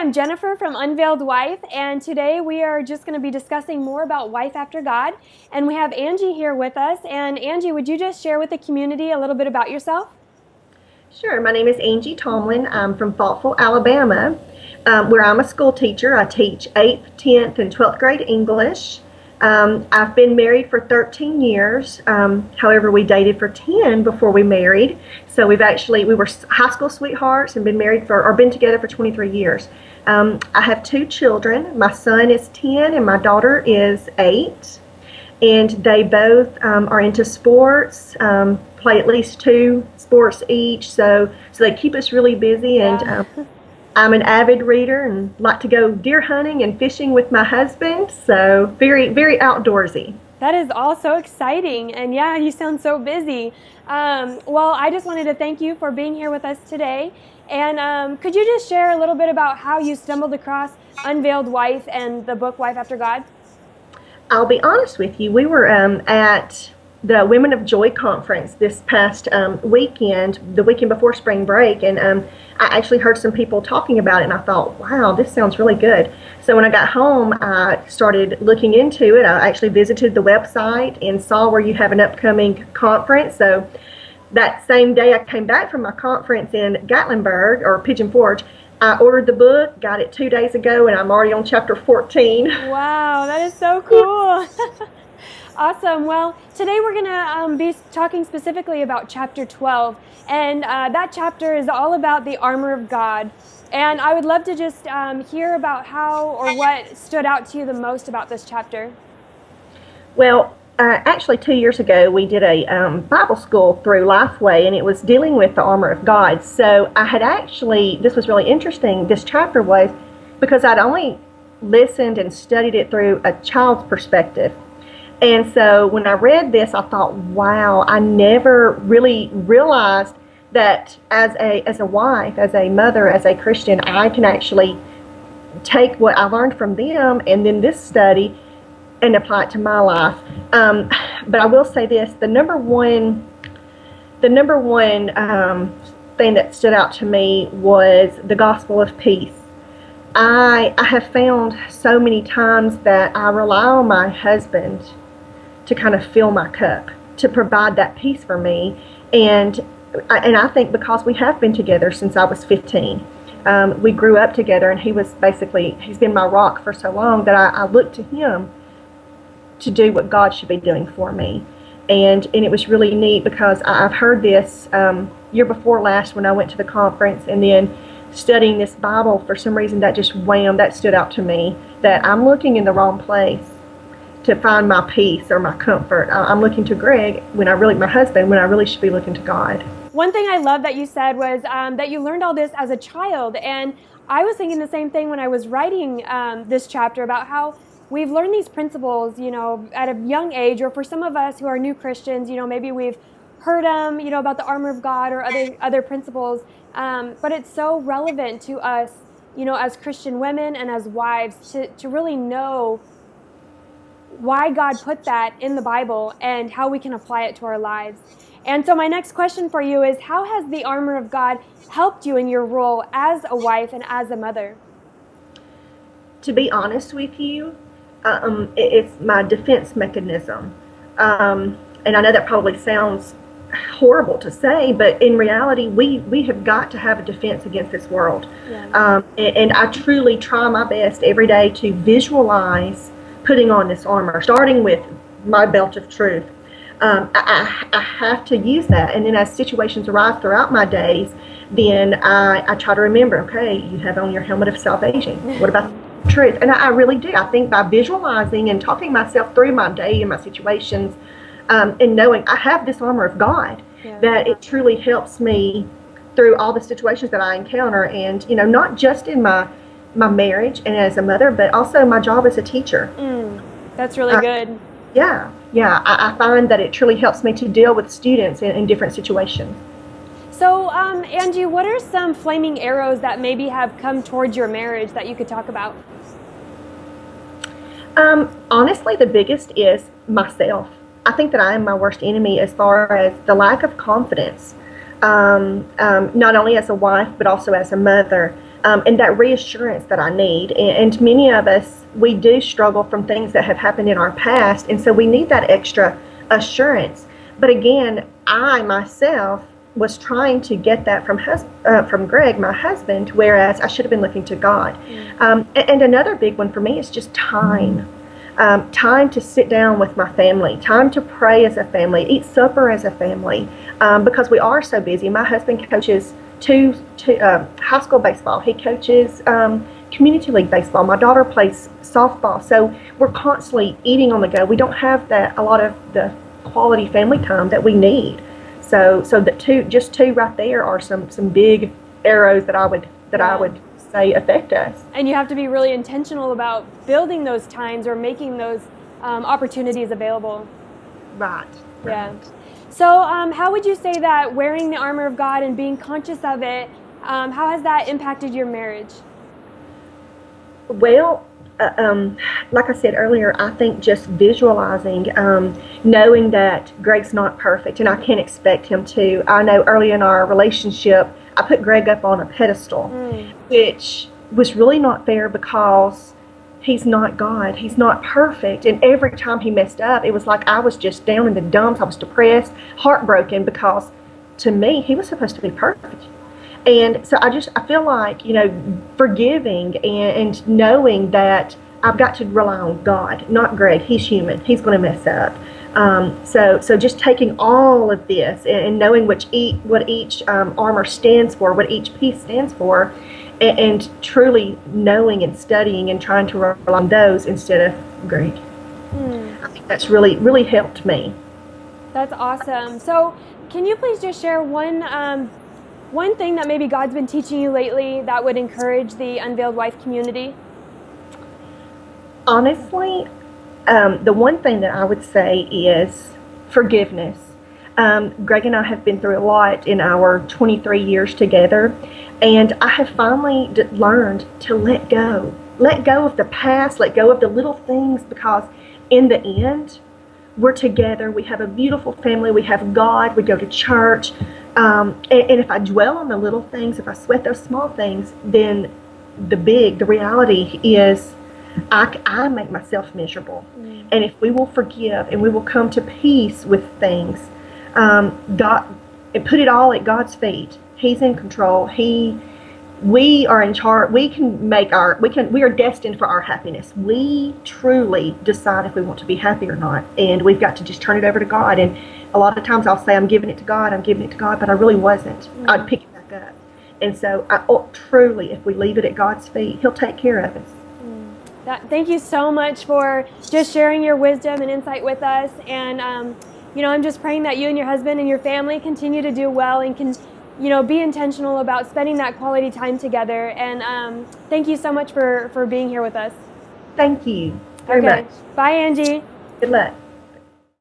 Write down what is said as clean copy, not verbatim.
I'm Jennifer from Unveiled Wife, and today we are just going to be discussing more about Wife After God. And we have Angie here with us. And Angie, would you just share with the community a little bit about yourself? Sure. My name is Angie Tomlin. I'm from Faultville, Alabama, where I'm a school teacher. I teach 8th, 10th, and 12th grade English. I've been married for 13 years. However, we dated for 10 before we married. So we were high school sweethearts and been together for 23 years. I have 2 children. My son is 10 and my daughter is 8. And they both are into sports, play at least 2 sports each. So they keep us really busy. And I'm an avid reader and like to go deer hunting and fishing with my husband. So very, very outdoorsy. That is all so exciting. And yeah, you sound so busy. Well, I just wanted to thank you for being here with us today. And could you just share a little bit about how you stumbled across Unveiled Wife and the book Wife After God? I'll be honest with you. We were at the Women of Joy conference this past weekend, the weekend before spring break, and I actually heard some people talking about it, and I thought, wow, this sounds really good. So when I got home, I started looking into it. I actually visited the website and saw where you have an upcoming conference. So that same day I came back from my conference in Gatlinburg, or Pigeon Forge, I ordered the book, got it 2 days ago, and I'm already on chapter 14. Wow, that is so cool. Awesome. Well, today we're going to be talking specifically about chapter 12, and that chapter is all about the armor of God. And I would love to just hear about how or what stood out to you the most about this chapter. Well, actually 2 years ago we did a Bible school through Lifeway, and it was dealing with the armor of God. So this was really interesting, this chapter was, because I'd only listened and studied it through a child's perspective. And so when I read this, I thought, wow, I never really realized that as a wife, as a mother, as a Christian, I can actually take what I learned from them and then this study and apply it to my life. But I will say this: the number one thing that stood out to me was the gospel of peace. I have found so many times that I rely on my husband to kind of fill my cup, to provide that peace for me. And I think because we have been together since I was 15. We grew up together, and he's been my rock for so long that I look to him to do what God should be doing for me. And it was really neat because I've heard this year before last when I went to the conference, and then studying this Bible, for some reason that just that stood out to me, that I'm looking in the wrong place to find my peace or my comfort. I'm looking to Greg, my husband, when I really should be looking to God. One thing I love that you said was that you learned all this as a child, and I was thinking the same thing when I was writing this chapter about how we've learned these principles, at a young age, or for some of us who are new Christians, maybe we've heard them, about the armor of God or other principles, but it's so relevant to us, as Christian women and as wives to really know why God put that in the Bible and how we can apply it to our lives. And so my next question for you is, how has the armor of God helped you in your role as a wife and as a mother? To be honest with you, it's my defense mechanism. And I know that probably sounds horrible to say, but in reality, we have got to have a defense against this world. Yeah. And I truly try my best every day to visualize putting on this armor, starting with my belt of truth. I have to use that, and then as situations arise throughout my days, then I try to remember, okay, you have on your helmet of salvation. What about truth? And I really do. I think by visualizing and talking myself through my day and my situations, and knowing I have this armor of God, that it truly helps me through all the situations that I encounter, and not just in my marriage and as a mother, but also my job as a teacher. That's really good. Yeah. I find that it truly helps me to deal with students in different situations. So, Angie, what are some flaming arrows that maybe have come towards your marriage that you could talk about? Honestly, the biggest is myself. I think that I am my worst enemy as far as the lack of confidence. not only as a wife, but also as a mother, and that reassurance that I need. And many of us, we do struggle from things that have happened in our past, and so we need that extra assurance. But again, I myself was trying to get that from Greg, my husband, whereas I should have been looking to God. And another big one for me is just time. Time to sit down with my family, time to pray as a family, eat supper as a family, because we are so busy. My husband coaches two high school baseball. He coaches community league baseball. My daughter plays softball. So we're constantly eating on the go. We don't have a lot of the quality family time that we need. So just two right there are some big arrows that I would say affect us. And you have to be really intentional about building those times or making those opportunities available. Right. Yeah. So how would you say that wearing the armor of God and being conscious of it, how has that impacted your marriage? Well, like I said earlier, I think just visualizing, knowing that Greg's not perfect and I can't expect him to. I know early in our relationship, I put Greg up on a pedestal, which was really not fair because he's not God. He's not perfect. And every time he messed up, it was like I was just down in the dumps. I was depressed, heartbroken, because to me, he was supposed to be perfect. And so I feel like, forgiving and knowing that I've got to rely on God, not Greg. He's human. He's going to mess up. So just taking all of this and knowing what each armor stands for, what each piece stands for, and truly knowing and studying and trying to rely on those instead of Greg. I think that's really, really helped me. That's awesome. So can you please just share one thing that maybe God's been teaching you lately that would encourage the Unveiled Wife community? Honestly, the one thing that I would say is forgiveness. Greg and I have been through a lot in our 23 years together, and I have finally learned to let go. Let go of the past, let go of the little things, because in the end, we're together. We have a beautiful family. We have God. We go to church. And if I dwell on the little things, if I sweat those small things, then the reality is I make myself miserable. And if we will forgive and we will come to peace with things, God, and put it all at God's feet. He's in control. We are in charge. We are destined for our happiness. We truly decide if we want to be happy or not. And we've got to just turn it over to God. And a lot of times I'll say, I'm giving it to God, but I really wasn't. I'd pick it back up. And so truly, if we leave it at God's feet, He'll take care of us. Thank you so much for just sharing your wisdom and insight with us. And, I'm just praying that you and your husband and your family continue to do well and can, be intentional about spending that quality time together. And thank you so much for being here with us. Thank you very much. Bye, Angie. Good luck.